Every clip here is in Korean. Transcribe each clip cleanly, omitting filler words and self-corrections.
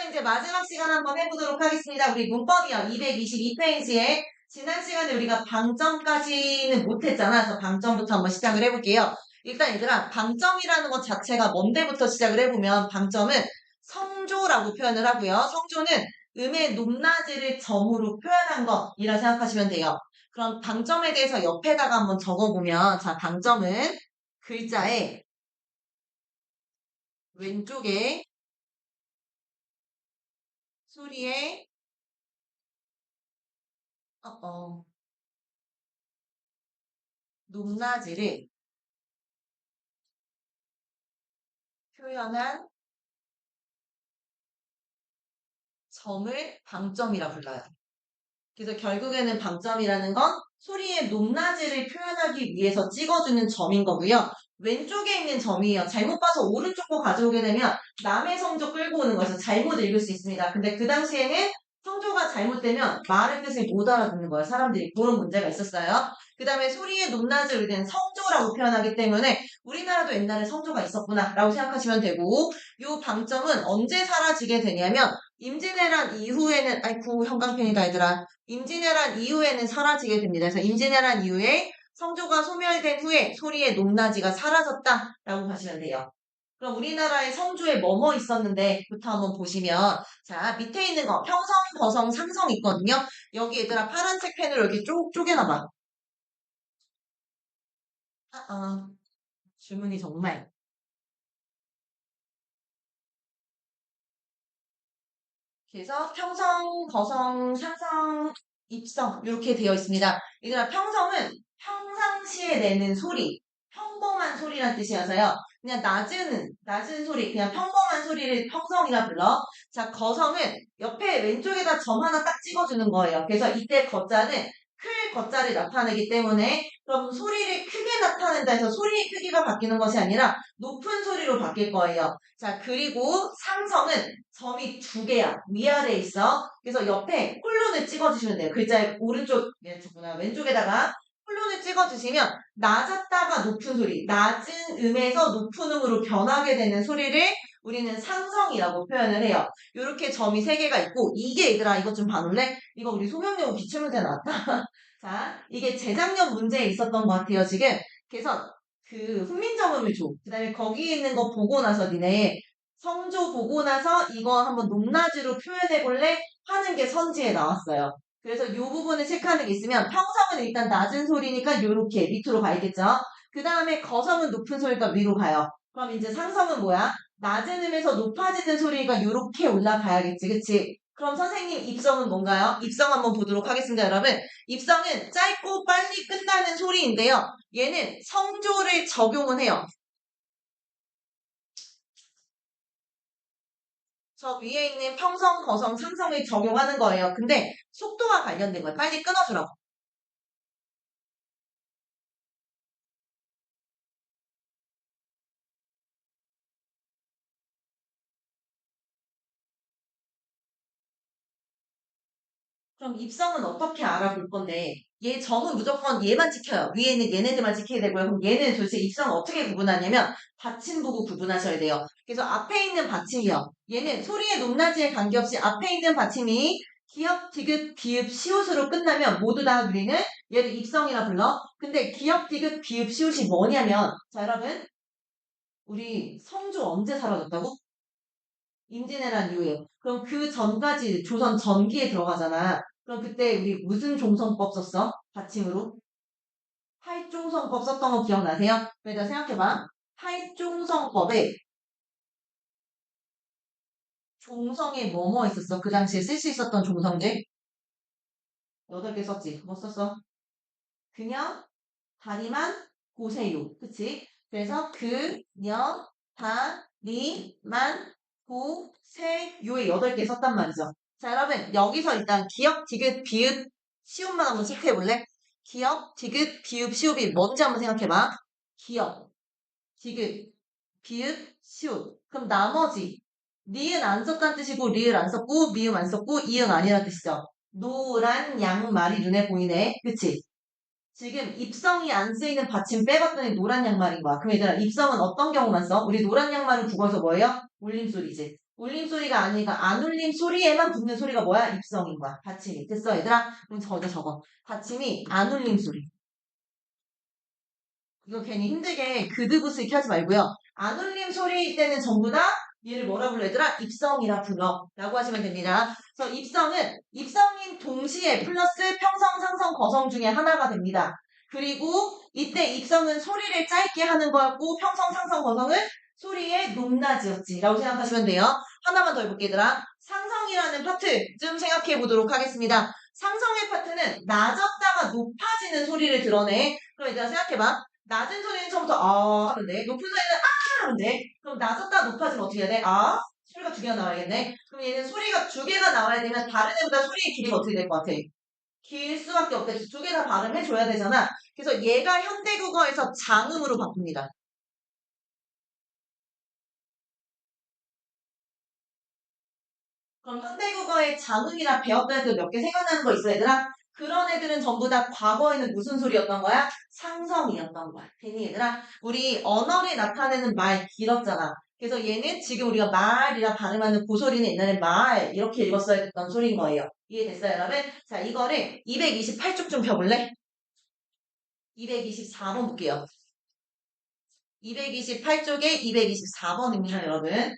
이제 마지막 시간 한번 해보도록 하겠습니다. 우리 문법이요. 222페이지에 지난 시간에 우리가 방점까지는 못했잖아. 그래서 방점부터 한번 시작을 해볼게요. 일단 얘들아, 방점이라는 것 자체가 뭔데부터 시작을 해보면 방점은 성조라고 표현을 하고요. 성조는 음의 높낮이를 점으로 표현한 것이라 생각하시면 돼요. 그럼 방점에 대해서 옆에다가 한번 적어보면, 자, 방점은 글자의 왼쪽에 소리의 높낮이를 표현한 점을 방점이라 불러요. 그래서 결국에는 방점이라는 건 소리의 높낮이를 표현하기 위해서 찍어주는 점인 거고요. 왼쪽에 있는 점이에요. 잘못 봐서 오른쪽 거 가져오게 되면 남의 성조 끌고 오는 거에서 잘못 읽을 수 있습니다. 근데 그 당시에는 성조가 잘못되면 말의 뜻을 못 알아듣는 거예요. 사람들이 그런 문제가 있었어요. 그 다음에 소리의 높낮이를 우리는 성조라고 표현하기 때문에 우리나라도 옛날에 성조가 있었구나 라고 생각하시면 되고, 이 방점은 언제 사라지게 되냐면 임진왜란 이후에는, 아이쿠 형광펜이다 얘들아, 임진왜란 이후에는 사라지게 됩니다. 그래서 임진왜란 이후에 성조가 소멸된 후에 소리의 높낮이가 사라졌다라고 하시면 돼요. 그럼 우리나라에 성조에 뭐뭐 있었는데 부터 한번 보시면, 자, 밑에 있는 거 평성, 거성, 상성 있거든요. 여기 얘들아 파란색 펜으로 이렇게 쭉 쪼개놔봐. 주문이 정말. 그래서 평성, 거성, 상성, 입성 이렇게 되어 있습니다. 얘들아 평성은 평상시에 내는 소리, 평범한 소리란 뜻이어서요. 그냥 낮은 소리, 그냥 평범한 소리를 평성이라 불러. 자, 거성은 옆에 왼쪽에다 점 하나 딱 찍어주는 거예요. 그래서 이때 거자는 클 거자를 나타내기 때문에, 그럼 소리를 크게 나타낸다 해서 소리의 크기가 바뀌는 것이 아니라 높은 소리로 바뀔 거예요. 자, 그리고 상성은 점이 두 개야. 위아래에 있어. 그래서 옆에 홀론을 찍어주시면 돼요. 글자의 오른쪽, 왼쪽에다가 홀론을 찍어주시면 낮았다가 높은 소리, 낮은 음에서 높은 음으로 변하게 되는 소리를 우리는 상성이라고 표현을 해요. 이렇게 점이 세 개가 있고, 이게 얘들아 이것 좀 봐볼래? 이거 우리 소명여고 기출문제 나왔다. 자, 이게 재작년 문제에 있었던 것 같아요, 지금. 그래서 그 훈민정음을 줘. 그 다음에 거기 있는 거 보고 나서 니네 성조 보고 나서 이거 한번 높낮이로 표현해볼래? 하는 게 선지에 나왔어요. 그래서 이 부분을 체크하는 게 있으면 평성은 일단 낮은 소리니까 이렇게 밑으로 가야겠죠? 그 다음에 거성은 높은 소리가 위로 가요. 그럼 이제 상성은 뭐야? 낮은 음에서 높아지는 소리가 이렇게 올라가야겠지, 그치? 그럼 선생님 입성은 뭔가요? 입성 한번 보도록 하겠습니다, 여러분. 입성은 짧고 빨리 끝나는 소리인데요. 얘는 성조를 적용은 해요. 저 위에 있는 평성, 거성, 상성을 적용하는 거예요. 근데 속도와 관련된 거예요. 빨리 끊어주라고. 그럼 입성은 어떻게 알아볼 건데, 얘 점은 무조건 얘만 지켜요. 위에는 얘네들만 지키게 되고요. 그럼 얘는 도대체 입성을 어떻게 구분하냐면 받침 보고 구분하셔야 돼요. 그래서 앞에 있는 받침이요. 얘는 소리의 높낮이에 관계없이 앞에 있는 받침이 기역, 디귿, 비읍, 시옷으로 끝나면 모두 다 우리는 얘를 입성이라 불러. 근데 기역, 디귿, 비읍, 시옷이 뭐냐면, 자 여러분, 우리 성조 언제 사라졌다고? 임진왜란 이후에. 그럼 그 전까지 조선 전기에 들어가잖아. 그럼 그때 우리 무슨 종성법 썼어? 받침으로? 팔종성법 썼던 거 기억나세요? 그러니까 생각해봐. 팔종성법에 종성에 뭐뭐 있었어? 그 당시에 쓸 수 있었던 종성들? 8개 썼지. 뭐 썼어? 그냥, 다리만, 고세요. 그치? 그래서 그녀, 다리만, 고세요에 8개 썼단 말이죠. 자, 여러분, 여기서 일단 기역, 디귿, 비읍, 시옷만 한번 체크해볼래? 기역, 디귿, 비읍, 시옷이 뭔지 한번 생각해봐. 기역, 디귿, 비읍, 시옷. 그럼 나머지, 니은 안 썼다는 뜻이고, 리을 안 썼고, 미음 안 썼고, 이응 아니라는 뜻이죠. 노란 양말이 눈에 보이네. 그치? 지금 입성이 안 쓰이는 받침 빼봤더니 노란 양말인 거야. 그럼 얘들아, 입성은 어떤 경우만 써? 우리 노란 양말은 국어에서 뭐예요? 울림소리지. 울림소리가 아니니까 안 울림 소리에만 붙는 소리가 뭐야? 입성인 거야. 받침이. 됐어, 얘들아? 그럼 적어. 받침이 안 울림 소리. 이거 괜히 힘들게 그드부스 이렇게 하지 말고요. 안 울림 소리일 때는 전부 다 얘를 뭐라 불러 얘들아? 입성이라 불러. 라고 하시면 됩니다. 그래서 입성은 입성인 동시에 플러스 평성, 상성, 거성 중에 하나가 됩니다. 그리고 이때 입성은 소리를 짧게 하는 거였고 평성, 상성, 거성은 소리의 높낮이었지. 라고 생각하시면 돼요. 하나만 더 해볼게 얘들아. 상성이라는 파트 좀 생각해 보도록 하겠습니다. 상성의 파트는 낮았다가 높아지는 소리를 드러내. 그럼 얘들아 생각해봐. 낮은 소리는 처음부터 하면 돼. 높은 소리는 하면 돼. 그럼 낮았다 높아지면 어떻게 해야 돼? 소리가 두 개가 나와야겠네. 그럼 얘는 소리가 두 개가 나와야 되면 다른 애보다 소리의 길이가 어떻게 될 것 같아? 길 수밖에 없겠지. 두 개 다 발음해줘야 되잖아. 그래서 얘가 현대국어에서 장음으로 바꿉니다. 그럼 현대국어의 장음이라 배웠던 애들 몇 개 생각나는 거 있어, 얘들아? 그런 애들은 전부 다 과거에는 무슨 소리였던 거야? 상성이었던 거야. 괜히 얘들아, 우리 언어를 나타내는 말 길었잖아. 그래서 얘는 지금 우리가 말이라 발음하는 그 소리는 옛날에 말 이렇게 읽었어야 됐던 소리인 거예요. 이해됐어요, 여러분? 자, 이거를 228쪽 좀 펴볼래? 224번 볼게요. 228쪽에 224번입니다, 여러분.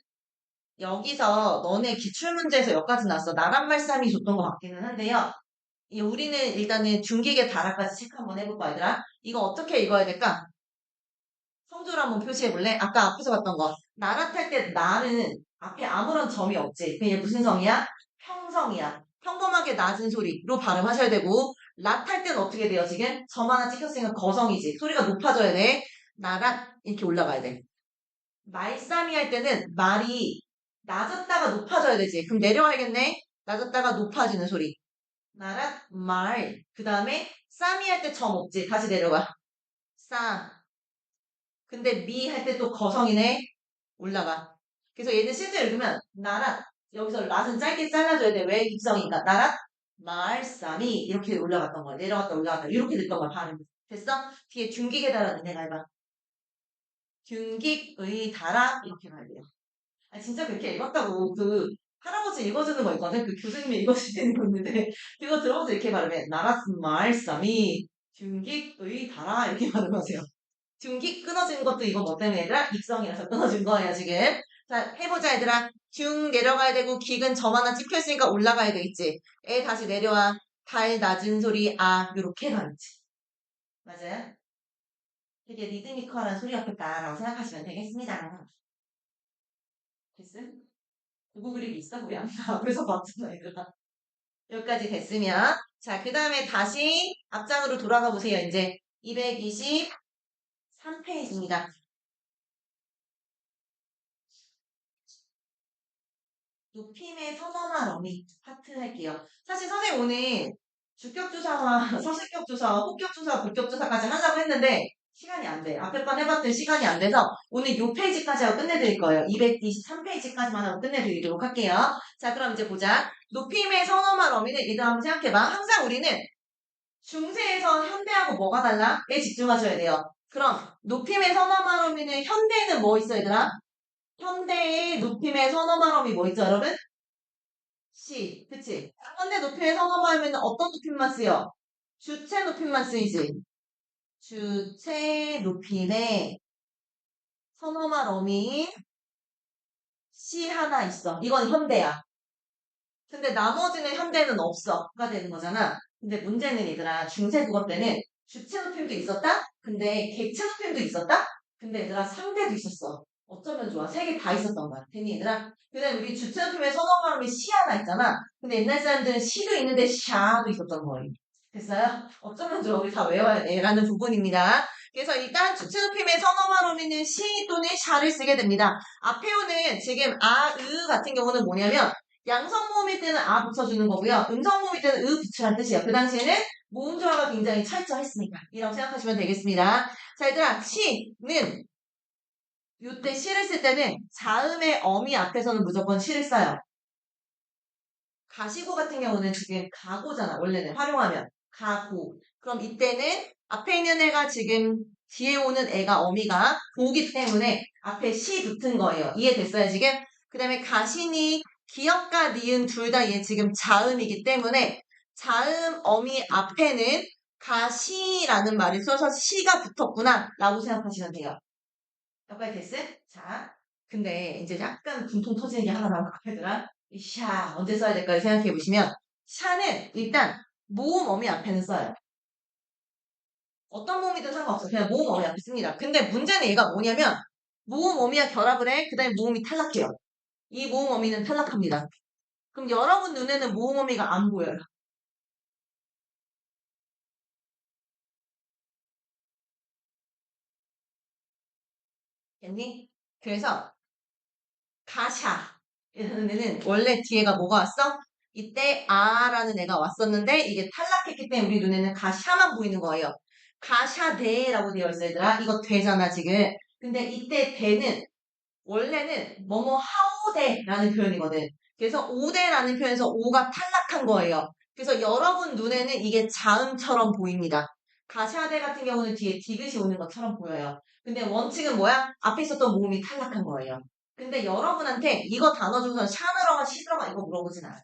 여기서 너네 기출문제에서 여기까지 나왔어. 나란 말씀이 줬던 것 같기는 한데요. 우리는 일단은 중기계 단어까지 체크 한번 해볼까, 얘들아? 이거 어떻게 읽어야 될까? 성조를 한번 표시해볼래? 아까 앞에서 봤던 거. 나랏할 때 나는 앞에 아무런 점이 없지. 그게 무슨 성이야? 평성이야. 평범하게 낮은 소리로 발음하셔야 되고, 랏할 때는 어떻게 돼요, 지금? 점 하나 찍혔으니까 거성이지. 소리가 높아져야 돼. 나랏 이렇게 올라가야 돼. 말싸미 할 때는 말이 낮았다가 높아져야 되지. 그럼 내려가야겠네? 낮았다가 높아지는 소리. 나랏, 말. 그 다음에 싸미 할 때 점 없지. 다시 내려가. 싸. 근데 미 할 때 또 거성이네. 올라가. 그래서 얘는 실제로 읽으면 나랏. 여기서 랏은 짧게 잘라줘야 돼. 왜 입성인가? 나랏, 말, 싸미. 이렇게 올라갔던 거야. 내려갔다 올라갔다. 이렇게 됐던 거야. 발음. 됐어? 뒤에 중기계다라는 내가 해봐. 균깃의 다라 이렇게 가야 돼요. 진짜 그렇게 읽었다고 할아버지 읽어주는 거 있거든. 그 교수님이 읽어주시는 거 있는데 그거 들어보서 이렇게 발음해. 나라스 말쌈이 균깃의 다라 이렇게 발음하세요. 균깃 끊어진 것도 이거 뭐 때문에 얘들아? 입성이라서 끊어진 거예요 지금. 자 해보자 얘들아. 균 내려가야 되고 긱은 점 하나 찍혀있으니까 올라가야 되겠지. 에 다시 내려와. 달 낮은 소리 요렇게 가는지. 맞아요? 되게 리드미컬한 소리 같겠다라고 생각하시면 되겠습니다. 됐음? 고급 그립이 있어 보여. 앞에서 봤잖아, 얘들아. 여기까지 됐으면. 자, 그 다음에 다시 앞장으로 돌아가 보세요. 이제 223페이지입니다. 높임의 선어만 어미 파트 할게요. 사실 선생님 오늘 주격주사와 서식격주사와 혹격주사, 복격주사까지 하려고 했는데 시간이 안 돼. 앞에 번 해봤더니 시간이 안 돼서 오늘 요 페이지까지 하고 끝내드릴 거예요. 223페이지까지만 하고 끝내드리도록 할게요. 자, 그럼 이제 보자. 높임의 선어만 어미는 얘들 한번 생각해봐. 항상 우리는 중세에서 현대하고 뭐가 달라?에 집중하셔야 돼요. 그럼 높임의 선어만 어미는 현대에는 뭐 있어 얘들아? 현대의 높임의 선어말음이 뭐 있죠, 여러분? 시, 그치? 현대 높임의 선어말음에는 어떤 높임만 쓰여? 주체 높임만 쓰이지. 주체 높임의 선어말 어미인 시 하나 있어. 이건 현대야. 근데 나머지는 현대는 없어가 되는 거잖아. 근데 문제는 얘들아, 중세 국어 때는 주체 높임도 있었다? 근데 객체 높임도 있었다? 근데 얘들아, 상대도 있었어. 어쩌면 좋아. 세 개 다 있었던 거야. 됐니, 얘들아? 그 다음에 우리 주체 높임의 선어 발음이 시 하나 있잖아. 근데 옛날 사람들은 시도 있는데 샤도 있었던 거예요. 됐어요? 어쩌면 좋아. 우리 다 외워야 돼. 라는 부분입니다. 그래서 일단 주체 높임의 선어 발음에는 시 또는 샤를 쓰게 됩니다. 앞에 오는 지금 으 같은 경우는 뭐냐면 양성 모음일 때는 붙여주는 거고요. 음성 모음일 때는 붙이라는 뜻이에요. 그 당시에는 모음 조화가 굉장히 철저했으니까 이라고 생각하시면 되겠습니다. 자, 얘들아, 시는 이때 시를 쓸 때는 자음의 어미 앞에서는 무조건 시를 써요. 가시고 같은 경우는 지금 가고잖아. 원래는 활용하면 가고. 그럼 이때는 앞에 있는 애가 지금 뒤에 오는 애가 어미가 고기 때문에 앞에 시 붙은 거예요. 이해됐어요 지금? 그 다음에 가시니 기역과 니은 둘 다 얘 지금 자음이기 때문에 자음 어미 앞에는 가시라는 말을 써서 시가 붙었구나 라고 생각하시면 돼요. 여기까지 됐음? 자, 근데 이제 약간 분통 터지는 게 하나 나올 거더라. 이 샤 언제 써야 될까요? 생각해 보시면 샤는 일단 모음 어미 앞에는 써요. 어떤 모음이든 상관없어. 그냥 모음 어미 앞에 씁니다. 근데 문제는 얘가 뭐냐면 모음 어미와 결합을 해. 그 다음에 모음이 탈락해요. 이 모음 어미는 탈락합니다. 그럼 여러분 눈에는 모음 어미가 안 보여요. 됐니? 그래서 가샤 얘는 원래 뒤에가 뭐가 왔어? 이때 아라는 애가 왔었는데 이게 탈락했기 때문에 우리 눈에는 가샤만 보이는 거예요. 가샤대라고 되어 있어 얘들아. 이거 되잖아 지금. 근데 이때 대는 원래는 뭐뭐 하오대라는 표현이거든. 그래서 오대라는 표현에서 오가 탈락한 거예요. 그래서 여러분 눈에는 이게 자음처럼 보입니다. 가샤대 같은 경우는 뒤에 디귿이 오는 것처럼 보여요. 근데 원칙은 뭐야? 앞에 있었던 모음이 탈락한 거예요. 근데 여러분한테 이거 단어 중에서 샤 들어가 시 들어가 이거 물어보진 않아요.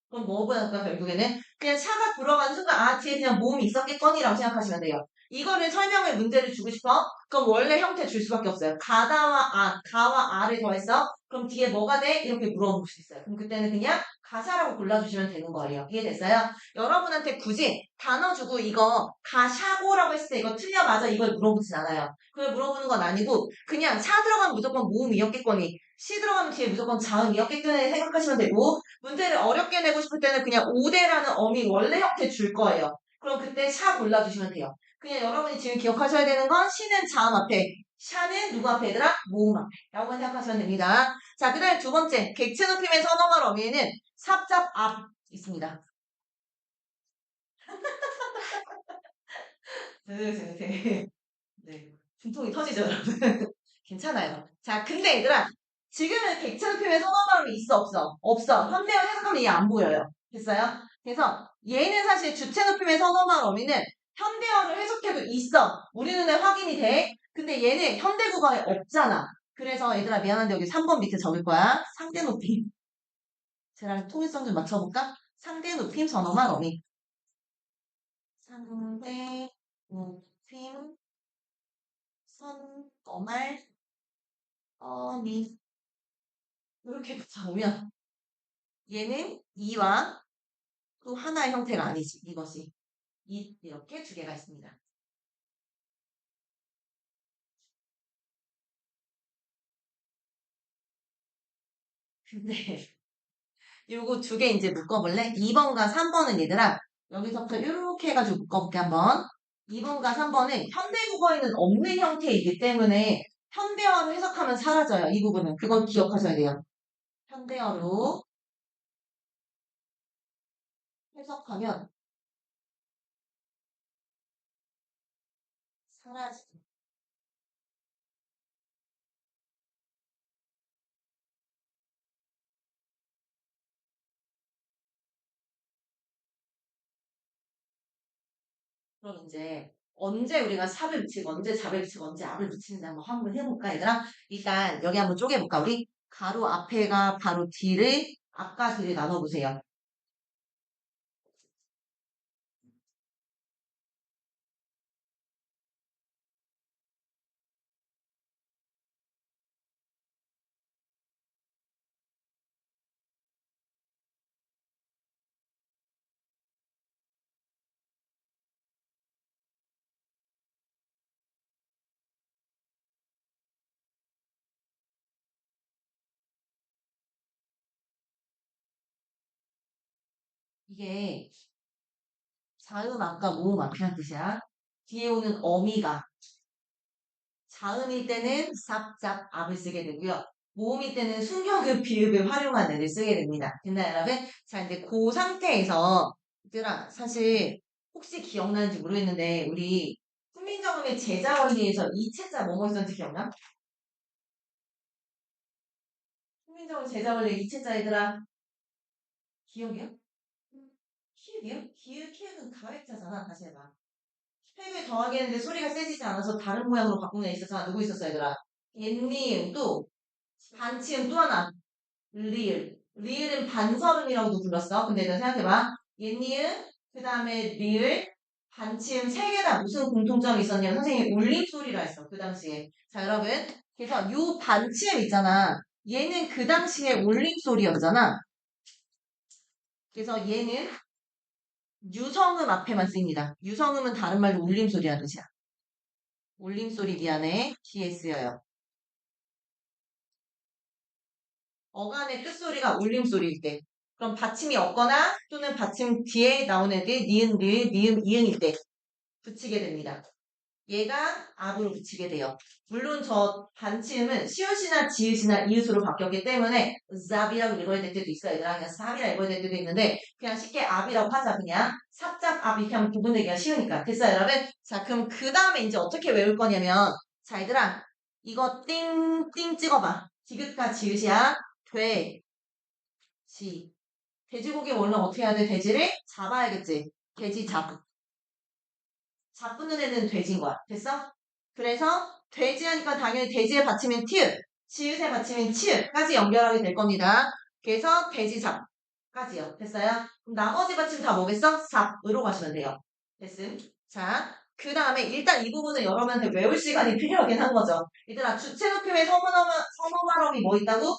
그럼 뭐 보니까 결국에는 그냥 샤가 들어간 순간 아 뒤에 그냥 모음이 있었겠거니라고 생각하시면 돼요. 이거를 설명을 문제를 주고 싶어? 그럼 원래 형태 줄 수밖에 없어요. 가다와 아, 가와 아를 더했어? 그럼 뒤에 뭐가 돼? 이렇게 물어볼 수 있어요. 그럼 그때는 그냥 가사라고 골라주시면 되는 거예요. 이해됐어요? 여러분한테 굳이 단어 주고 이거 가샤고라고 했을 때 이거 틀려 맞아 이걸 물어보진 않아요. 그걸 물어보는 건 아니고 그냥 사 들어가면 무조건 모음이었겠거니 시 들어가면 뒤에 무조건 자음이었겠거니 생각하시면 되고 문제를 어렵게 내고 싶을 때는 그냥 오대라는 어미 원래 형태 줄 거예요. 그럼 그때 샤 골라주시면 돼요. 그냥 여러분이 지금 기억하셔야 되는 건 시는 자음 앞에, 샤는 누구 앞에 얘들아? 모음 앞에 라고 생각하시면 됩니다. 자, 그 다음에 두 번째 객체 높임의 선어말 어미에는 삽잡 앞 있습니다. 네, 네. 중통이 터지죠, 여러분. 괜찮아요. 자, 근데 얘들아, 지금은 객체 높임의 선어말이 있어, 없어? 없어. 현대어 해석하면 이게 안 보여요. 됐어요? 그래서 얘는 사실 주체 높임의 선어말 어미는 현대어를 해석해도 있어. 우리 눈에 확인이 돼. 근데 얘는 현대 국어에 없잖아. 그래서 얘들아 미안한데 여기 3번 밑에 적을 거야. 상대 높임. 쟤랑 통일성 좀 맞춰볼까? 상대 높임 선어말 어미. 상대 높임 선어말 어미. 이렇게 붙여보면 얘는 이와 또 하나의 형태가 아니지. 이것이. 이렇게 두 개가 있습니다. 근데 요거 두 개 이제 묶어볼래? 2번과 3번은 얘들아 여기서부터 이렇게 해가지고 묶어볼게 한번. 2번과 3번은 현대국어에는 없는 형태이기 때문에 현대어로 해석하면 사라져요. 이 부분은. 그걸 기억하셔야 돼요. 현대어로 해석하면 사라지. 그럼 이제 언제 우리가 삽을 붙이고 언제 잡을 붙이고 언제 압을 붙이는지 한번 해볼까 얘들아? 일단 여기 한번 쪼개볼까 우리? 가로 앞에가 바로 뒤를 앞과 뒤를 나눠보세요. 이게 자음 아까 모음 앞이란 뜻이야. 뒤에 오는 어미가 자음일 때는 삽, 잡, 압을 쓰게 되고요. 모음일 때는 순격을 비읍을 활용한 애를 쓰게 됩니다. 됐나요, 여러분? 자, 이제 그 상태에서 얘들아 사실 혹시 기억나는지 모르겠는데 우리 훈민정음의 제자 원리에서 이체자 뭐뭐 있었는지 기억나? 훈민정음 제자 원리 이체자 얘들아 기억이야? 기억이야? 기억은 가액자잖아. 다시 해봐. 획을 더하기 했는데 소리가 세지지 않아서 다른 모양으로 바꾸는 애 있었잖아. 누구 있었어, 얘들아? 옌니은 또 반치음 또 하나. 리을. 리을은 반설음이라고도 불렀어. 근데 일단 생각해봐. 옛니은, 그 다음에 리을, 반치음 세 개 다 무슨 공통점이 있었냐면 선생님이 울림소리라 했어. 그 당시에. 자, 여러분. 그래서 요 반치음 있잖아. 얘는 그 당시에 울림소리였잖아. 그래서 얘는 유성음 앞에만 쓰입니다. 유성음은 다른 말로 울림소리라는 뜻이야. 울림소리 미안해. 뒤에 쓰여요. 어간의 끝소리가 울림소리일 때. 그럼 받침이 없거나 또는 받침 뒤에 나오는 애들 니은, 를, 니은, 이응일 때 붙이게 됩니다. 얘가 압으로 붙이게 돼요. 물론 저 반치음은 시옷이나 지읒이나 이웃으로 바뀌었기 때문에 삽이라고 읽어야 될 때도 있어요. 얘들아 그냥 삽이라 읽어야 될 때도 있는데 그냥 쉽게 압이라고 하자 그냥 삽잡 압 이렇게 하면 구분되기가 쉬우니까 됐어요 여러분? 자 그럼 그 다음에 이제 어떻게 외울 거냐면 자 얘들아 이거 띵띵 찍어봐. 디귿과 지읒이야. 돼, 지. 돼지고기 먹으면 어떻게 해야 돼? 돼지를 잡아야겠지. 돼지 잡. 잡붙는 애는 돼지인 거야. 됐어? 그래서 돼지 하니까 당연히 돼지에 받치면 티읕, 지읒에 받치면 치읒까지 연결하게 될 겁니다. 그래서 돼지 잡까지요. 됐어요? 그럼 나머지 받침 다 뭐겠어? 삽으로 가시면 돼요. 됐음? 자, 그 다음에 일단 이 부분은 여러분한테 외울 시간이 필요하긴 한 거죠. 얘들아, 주체 높임의 선호 발음이 뭐 있다고?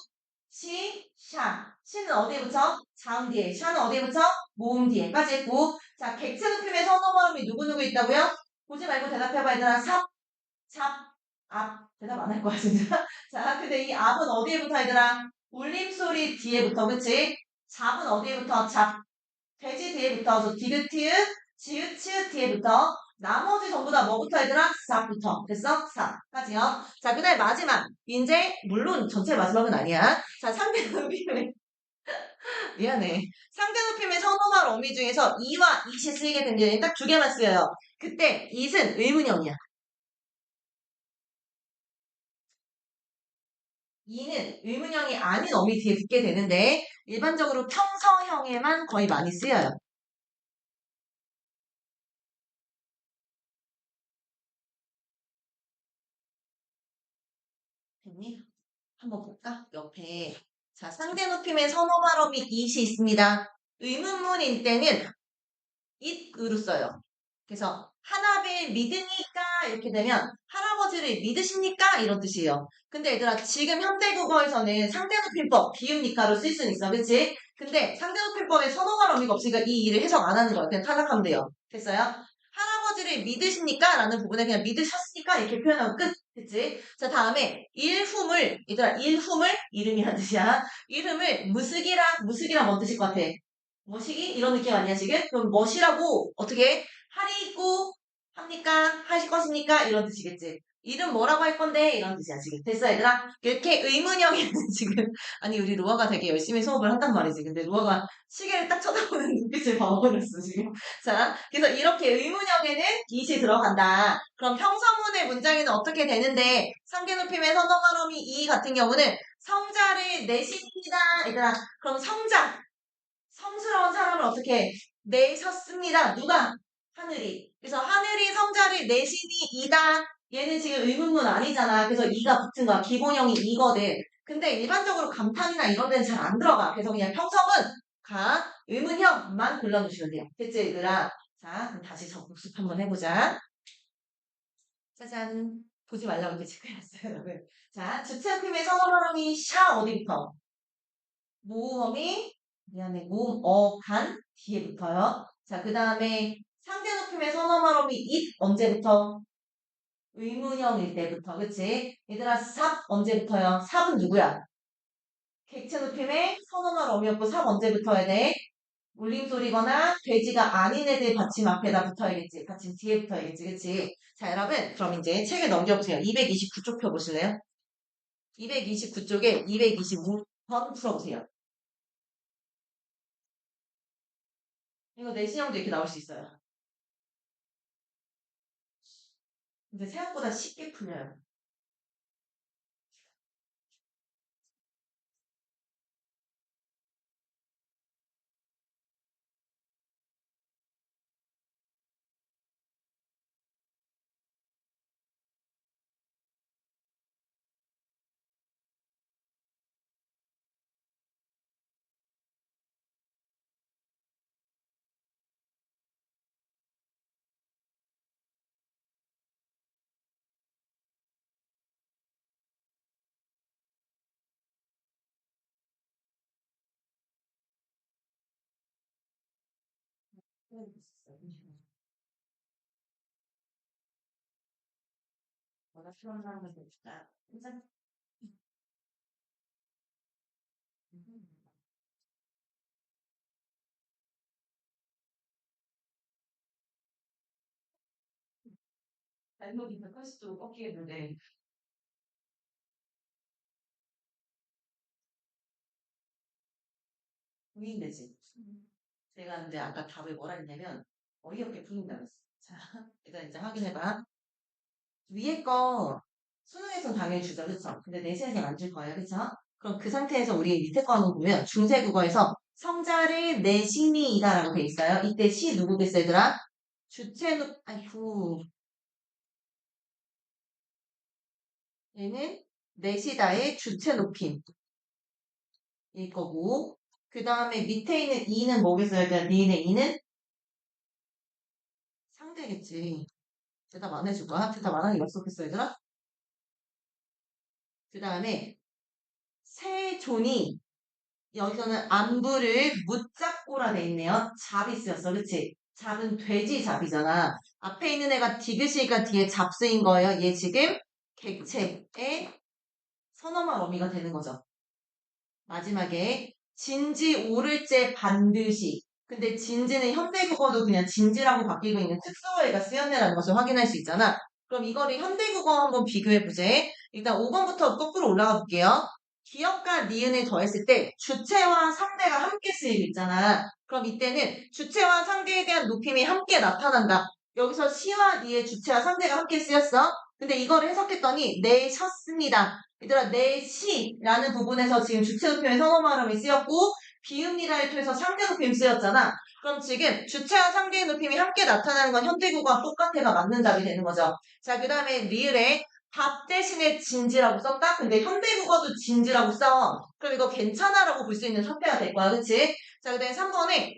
시, 샤. 시는 어디에 붙여? 자음 뒤에. 샤는 어디에 붙여? 모음 뒤에까지 했고. 자, 객체 높임의 선호 발음이 누구누구 있다고요? 보지 말고 대답해봐, 얘들아. 삽, 잡, 앞. 대답 안 할 거야, 진짜. 자, 근데 이 앞은 어디에 붙어, 얘들아? 울림소리 뒤에 붙어, 그치? 잡은 어디에 붙어? 잡. 돼지 뒤에 붙어서 디귿, 티읕, 지읒, 치읒 뒤에 붙어. 나머지 전부 다 뭐부터 얘들아? 삽부터. 됐어? 삽까지요. 자, 그 다음에 마지막. 이제, 물론 전체 마지막은 아니야. 자, 상대 높임의, 미안해. 상대 높임의 선호말 어미 중에서 이와 it이 쓰이게 된 게 딱 두 개만 쓰여요. 그때 it은 의문형이야. 이는 의문형이 아닌 어미 뒤에 붙게 되는데 일반적으로 평서형에만 거의 많이 쓰여요. 됐니? 한번 볼까? 옆에. 자, 상대 높임의 선호 발음이 it이 있습니다. 의문문일 때는 it으로 써요. 그래서 하나를 믿으니까 이렇게 되면 할아버지를 믿으십니까? 이런 뜻이에요. 근데 얘들아 지금 현대국어에서는 상대높임법 비읍니까로 쓸 수는 있어. 그치? 근데 상대높임법에 선호가 의미가 없으니까 이 일을 해석 안 하는 거야. 그냥 탈락하면 돼요. 됐어요? 할아버지를 믿으십니까? 라는 부분에 그냥 믿으셨으니까 이렇게 표현하고 끝. 됐지? 자 다음에 일훔을 얘들아 일훔을 이름이란 뜻이야. 이름을 무식이랑 뭔 뜻일 것 같아? 뭐시기? 이런 느낌 아니야, 지금? 그럼 뭐시라고 어떻게 하리고 합니까? 하실 것입니까? 이런 뜻이겠지. 이름 뭐라고 할 건데? 이런 뜻이야, 지금. 됐어, 얘들아? 이렇게 의문형에는 지금, 아니, 우리 루아가 되게 열심히 수업을 한단 말이지. 근데 루아가 시계를 딱 쳐다보는 눈빛을 봐버렸어, 지금. 자, 그래서 이렇게 의문형에는 it이 들어간다. 그럼 평서문의 문장에는 어떻게 되는데, 상계높임의 선어말음이 이 같은 경우는 성자를 내십니다. 얘들아, 그럼 성스러운 사람을 어떻게 내셨습니다. 누가? 하늘이. 그래서 하늘이 성자를 내시니 이다. 얘는 지금 의문문 아니잖아. 그래서 이가 붙은 거야. 기본형이 이거든. 근데 일반적으로 감탄이나 이런 데는 잘 안 들어가. 그래서 그냥 평성은 의문형만 골라놓으시면 돼요. 됐지, 얘들아? 자, 그럼 다시 복습 한번 해보자. 짜잔. 보지 말라고 이렇게 체크해놨어요, 여러분. 자, 주체음의 선어발음이 샤 어디부터? 모음이 미안해 모음 간 뒤에 붙어요. 자, 그 다음에 상대 높임의 선어말음이 it 언제부터? 의문형일 때부터 그치? 얘들아 삽 언제부터요? 삽은 누구야? 객체 높임의 선어말 어미였고 삽 언제 붙어야 돼? 울림소리거나 돼지가 아닌 애들 받침 앞에다 붙어야겠지. 받침 뒤에 붙어야겠지. 그치? 자 여러분 그럼 이제 책을 넘겨보세요. 229쪽 펴보실래요? 229쪽에 225번 풀어보세요. 이거 내신형도 이렇게 나올 수 있어요. 근데 생각보다 쉽게 풀려요. 뭐가 필요한 사람들 있을까? 항상 발목이 180도로 꺾이겠는데 보인대지. 제가 근데 아까 답을 뭐라 했냐면 어이없게 풀린다고 했어. 자, 일단 이제 확인해봐. 위에 거 수능에서 당연히 주죠, 그쵸? 근데 내신에서는 안 줄 거예요, 그쵸? 그럼 그 상태에서 우리 밑에 거 한번 보면 중세국어에서 성자를 내신이이다라고 돼 있어요. 이때 시 누구겠어, 얘들아? 주체는 아이고 얘는 내시다의 주체 높임 일 거고 그 다음에 밑에 있는 이는 뭐겠어요? 얘들아? 니은의 이는 상대겠지. 대답 안 해줄 거야? 대답 안 하는 게 약속했어, 얘들아? 그 다음에 세존이 여기서는 안부를 묻잡고라 돼 있네요. 잡이 쓰였어. 그치? 잡은 돼지 잡이잖아. 앞에 있는 애가 디귿이니까 뒤에 잡 쓰인 거예요. 얘 지금 객체의 선어말 어미가 되는 거죠. 마지막에 진지 오를째 반드시. 근데 진지는 현대국어도 그냥 진지라고 바뀌고 있는 특수어회가 쓰였네라는 것을 확인할 수 있잖아. 그럼 이거를 현대국어 한번 비교해보자. 일단 5번부터 거꾸로 올라가 볼게요. 기역과 니은을 더했을 때 주체와 상대가 함께 쓰이고 있잖아. 그럼 이때는 주체와 상대에 대한 높임이 함께 나타난다. 여기서 시와 니의 주체와 상대가 함께 쓰였어. 근데 이거를 해석했더니 내셨습니다. 얘들아, 내시라는 부분에서 지금 주체높임의 선어말음이 쓰였고 비읍니다를 통해서 상대높임 쓰였잖아. 그럼 지금 주체와 상대의 높임이 함께 나타나는 건 현대국어와 똑같아가 맞는 답이 되는 거죠. 자, 그 다음에 리을에 밥 대신에 진지라고 썼다? 근데 현대국어도 진지라고 써. 그럼 이거 괜찮아라고 볼 수 있는 선택가 될 거야. 그치? 자, 그 다음에 3번에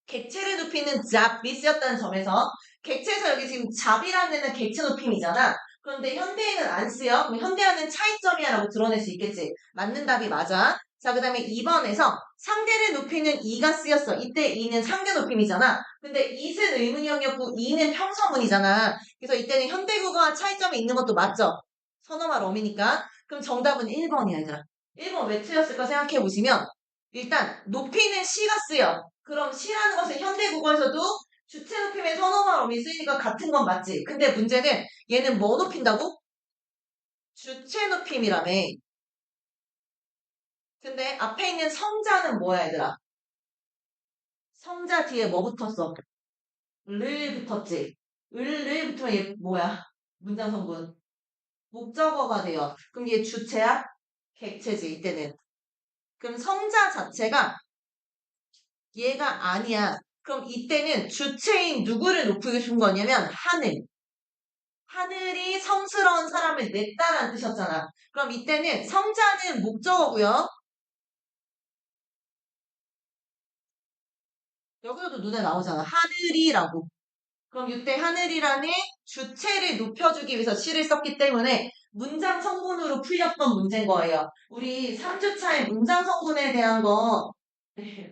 객체를 높이는 잡이 쓰였다는 점에서 객체에서 여기 지금 잡이라는 데는 객체 높임이잖아. 그런데 현대에는 안 쓰여. 그럼 현대어는 차이점이야 라고 드러낼 수 있겠지. 맞는 답이 맞아. 자, 그 다음에 2번에서 상대를 높이는 이가 쓰였어. 이때 이는 상대 높임이잖아. 근데 it은 의문형이었고 이는 평서문이잖아. 그래서 이때는 현대국어와 차이점이 있는 것도 맞죠. 선어말 어미니까. 그럼 정답은 1번이야, 얘들아. 1번 왜 틀렸을까 생각해 보시면 일단 높이는 시가 쓰여. 그럼 시라는 것은 현대국어에서도 주체 높임의 선어말 어미 쓰이니까 같은 건 맞지. 근데 문제는 얘는 뭐 높인다고? 주체 높임이라며. 근데 앞에 있는 성자는 뭐야, 얘들아? 성자 뒤에 뭐 붙었어? 를 붙었지. 을을 붙으면 얘 뭐야? 문장 성분. 목적어가 돼요. 그럼 얘 주체야? 객체지, 이때는. 그럼 성자 자체가 얘가 아니야. 그럼 이때는 주체인 누구를 높이고 싶은 거냐면 하늘. 하늘이 성스러운 사람을 냈다라는 뜻이었잖아. 그럼 이때는 성자는 목적어고요. 여기서도 눈에 나오잖아. 하늘이라고. 그럼 이때 하늘이라는 주체를 높여주기 위해서 시를 썼기 때문에 문장 성분으로 풀렸던 문제인 거예요. 우리 3주차에 문장 성분에 대한 거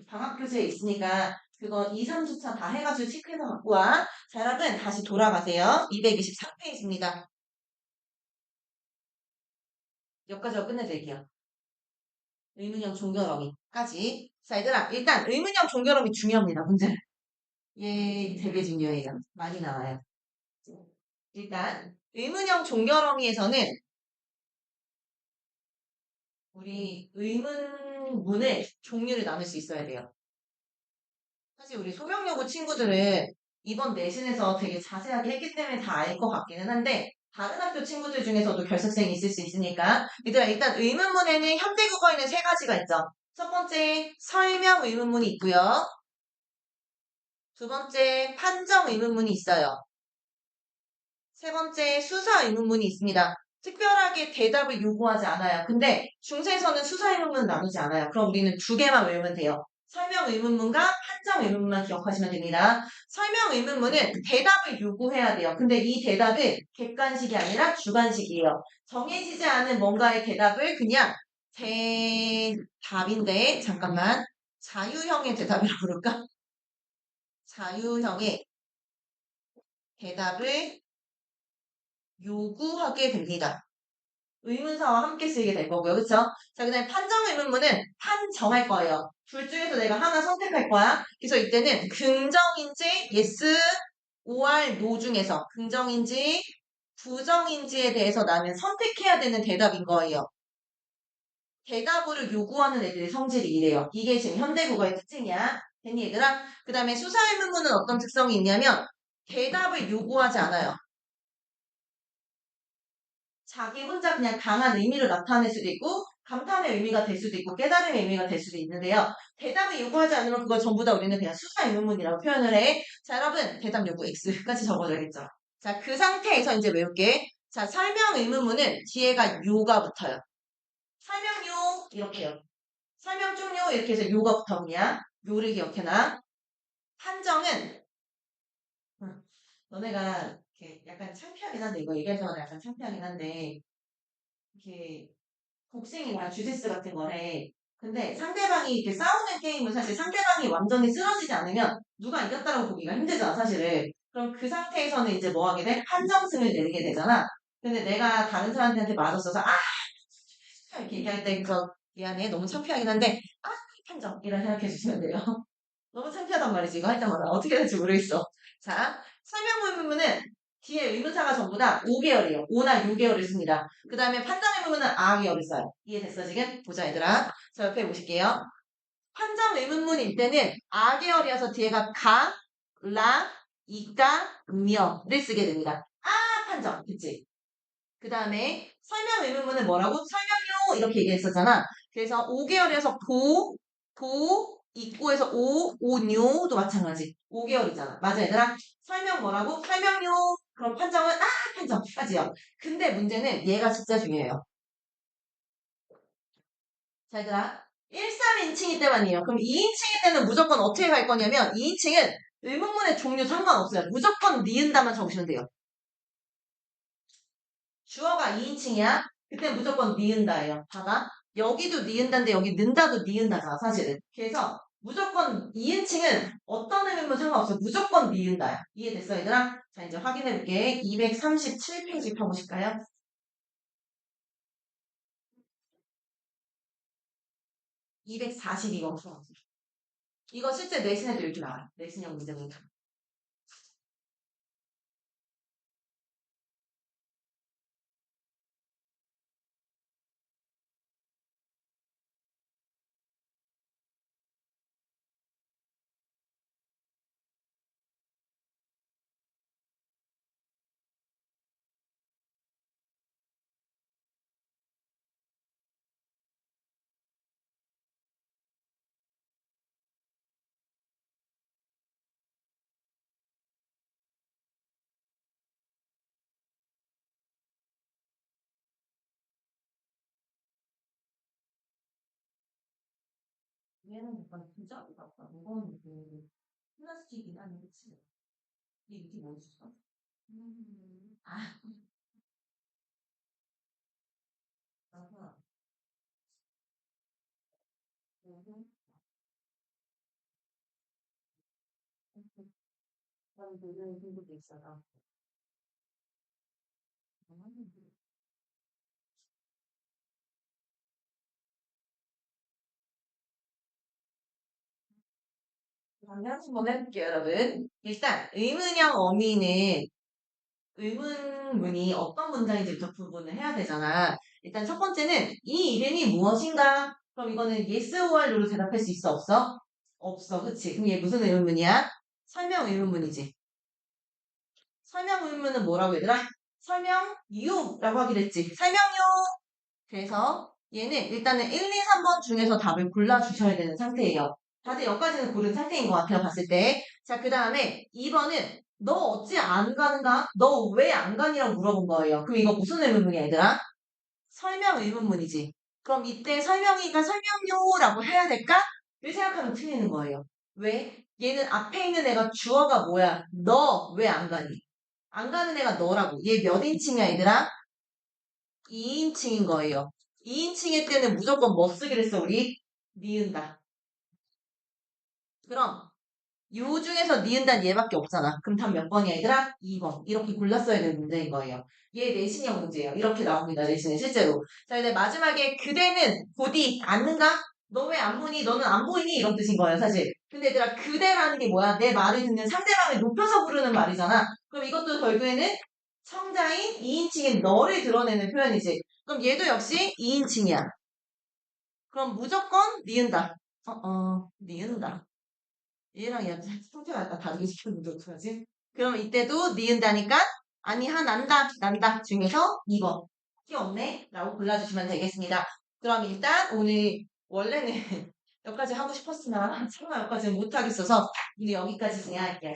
방학 교재에 있으니까 그거 2, 3주차 다 해가지고 체크해서 갖고 와. 자, 여러분 다시 돌아가세요. 223페이지입니다. 여기까지 끝내드릴게요. 의문형 종결어미까지. 자, 얘들아, 일단 의문형 종결어미 중요합니다. 문제. 얘 되게 중요해요. 많이 나와요. 일단 의문형 종결어미에서는 우리 의문문을 종류를 나눌 수 있어야 돼요. 사실 우리 소명여고 친구들은 이번 내신에서 되게 자세하게 했기 때문에 다 알 것 같기는 한데 다른 학교 친구들 중에서도 결석생이 있을 수 있으니까 얘들아 일단 의문문에는 현대국어에는 세 가지가 있죠. 첫 번째 설명 의문문이 있고요. 두 번째 판정 의문문이 있어요. 세 번째 수사 의문문이 있습니다. 특별하게 대답을 요구하지 않아요. 근데 중세에서는 수사 의문문 나누지 않아요. 그럼 우리는 두 개만 외우면 돼요. 설명 의문문과 판정 의문문만 기억하시면 됩니다. 설명 의문문은 대답을 요구해야 돼요. 근데 이 대답은 객관식이 아니라 주관식이에요. 정해지지 않은 뭔가의 대답을 그냥 대답인데 잠깐만 자유형의 대답이라고 그럴까? 자유형의 대답을 요구하게 됩니다. 의문사와 함께 쓰이게 될 거고요. 그쵸? 자, 그 다음에 판정 의문문은 판정할 거예요. 둘 중에서 내가 하나 선택할 거야. 그래서 이때는 긍정인지 yes, or no 중에서 긍정인지 부정인지에 대해서 나는 선택해야 되는 대답인 거예요. 대답을 요구하는 애들의 성질이 이래요. 이게 지금 현대국어의 특징이야. 됐니 얘들아? 그 다음에 수사 의문문은 어떤 특성이 있냐면 대답을 요구하지 않아요. 자기 혼자 그냥 강한 의미를 나타낼 수도 있고 감탄의 의미가 될 수도 있고 깨달음의 의미가 될 수도 있는데요. 대답을 요구하지 않으면 그걸 전부 다 우리는 그냥 수사 의문문이라고 표현을 해. 자, 여러분 대답 요구 X까지 적어줘야겠죠. 자, 그 상태에서 이제 외울게. 자, 설명 의문문은 뒤에가 요가 붙어요. 설명요 이렇게요. 설명 종료 이렇게 해서 요가 붙었냐? 요를 기억해놔. 판정은 너네가 이렇게 약간 창피하긴 한데 이거 얘기할 때마다 약간 창피하긴 한데 이렇게 복싱이나 주짓수 같은 거래. 근데 상대방이 이렇게 싸우는 게임은 사실 상대방이 완전히 쓰러지지 않으면 누가 이겼다고 보기가 힘들잖아, 사실은. 그럼 그 상태에서는 이제 뭐 하게 돼? 판정승을 내리게 되잖아. 근데 내가 다른 사람한테 맞았어서, 이렇게 얘기할 때, 그래서 미안해. 너무 창피하긴 한데, 판정. 이라 생각해 주시면 돼요. 너무 창피하단 말이지, 이거 할 때마다. 어떻게 될지 모르겠어. 자, 설명 부분은 뒤에 의문사가 전부 다 5개월이에요. 5나 6개월을 씁니다. 그 다음에 판정의 부분은 아개월을 써요. 이해됐어, 지금? 보자, 얘들아. 자, 옆에 보실게요. 판정 의문문일 때는 아개월이어서 뒤에가 가, 라, 이까, 며를 쓰게 됩니다. 판정. 그치? 그 다음에 설명 의문문은 뭐라고? 설명요 이렇게 얘기했었잖아. 그래서 5개월에서 입고에서 오뇨도 마찬가지. 5개월이잖아. 맞아, 얘들아? 설명 뭐라고? 설명요. 그럼 판정은 판정까지요. 근데 문제는 얘가 진짜 중요해요. 자, 얘들아. 1, 3인칭일 때만이에요. 그럼 2인칭일 때는 무조건 어떻게 갈 거냐면 2인칭은 의문문의 종류 상관없어요. 무조건 니은다만 적으시면 돼요. 주어가 2인칭이야? 그때 무조건 니은다예요. 봐봐. 여기도 니은다인데 여기 는다도 니은다잖아, 사실은. 그래서 무조건 2인칭은 어떤 의미면 상관없어. 무조건 니은다야. 이해됐어, 얘들아? 자, 이제 확인해볼게. 237페이지 펴보실까요? 242번 풀어. 이거 실제 내신에도 이렇게 나와요. 내신형 문제문이다. 얘는 약간 부자보다 무거운 플라스틱이긴 한데, 그치? 이게 뭐 있었어? 아, 아하. 그런 부분이 궁금해 있어서. 그러면 한번 해볼게요, 여러분. 일단 의문형 어미는 의문문이 어떤 문장인지부터 구분을 해야 되잖아. 일단 첫 번째는 이 이름이 무엇인가? 그럼 이거는 yes or no로 대답할 수 있어, 없어? 없어, 그치? 그럼 얘 무슨 의문문이야? 설명 의문문이지. 설명 의문문은 뭐라고 얘들아? 설명유라고 하기로 했지. 설명유. 그래서 얘는 일단은 1, 2, 3번 중에서 답을 골라주셔야 되는 상태예요. 다들 여기까지는 고른 상태인 것 같아요, 봤을 때. 자, 그 다음에 2번은 너 어찌 안 가는가? 너 왜 안 가니라고 물어본 거예요. 그럼 이거 무슨 의문문이야, 얘들아? 설명 의문문이지. 그럼 이때 설명이가 설명요라고 해야 될까? 를 생각하면 틀리는 거예요. 왜? 얘는 앞에 있는 애가 주어가 뭐야? 너 왜 안 가니? 안 가는 애가 너라고. 얘 몇 인칭이야, 얘들아? 2인칭인 거예요. 2인칭일 때는 무조건 뭐 쓰기로 했어, 우리? 니은다. 그럼 요 중에서 니은단 얘밖에 없잖아. 그럼 답 몇 번이야, 얘들아? 2번. 이렇게 골랐어야 되는 문제인 거예요. 얘 내신형 문제예요. 이렇게 나옵니다, 내신은 실제로. 자, 이제 마지막에 그대는 곧이 앉는가? 너 왜 안 보니? 너는 안 보이니? 이런 뜻인 거예요, 사실. 근데 얘들아, 그대라는 게 뭐야? 내 말을 듣는 상대방을 높여서 부르는 말이잖아. 그럼 이것도 결국에는 청자인 2인칭인 너를 드러내는 표현이지. 그럼 얘도 역시 2인칭이야. 그럼 무조건 니은다. 니은다. 얘랑 얘랑 성격이 약간 다르게 시켰는데 어떡하지? 그럼 이때도 니은다니까 아니 난다 중에서 2번 티 없네 라고 골라주시면 되겠습니다. 그럼 일단 오늘 원래는 여기까지 하고 싶었으나 차마 여기까지는 못하겠어서 우리 여기까지 진행할게요.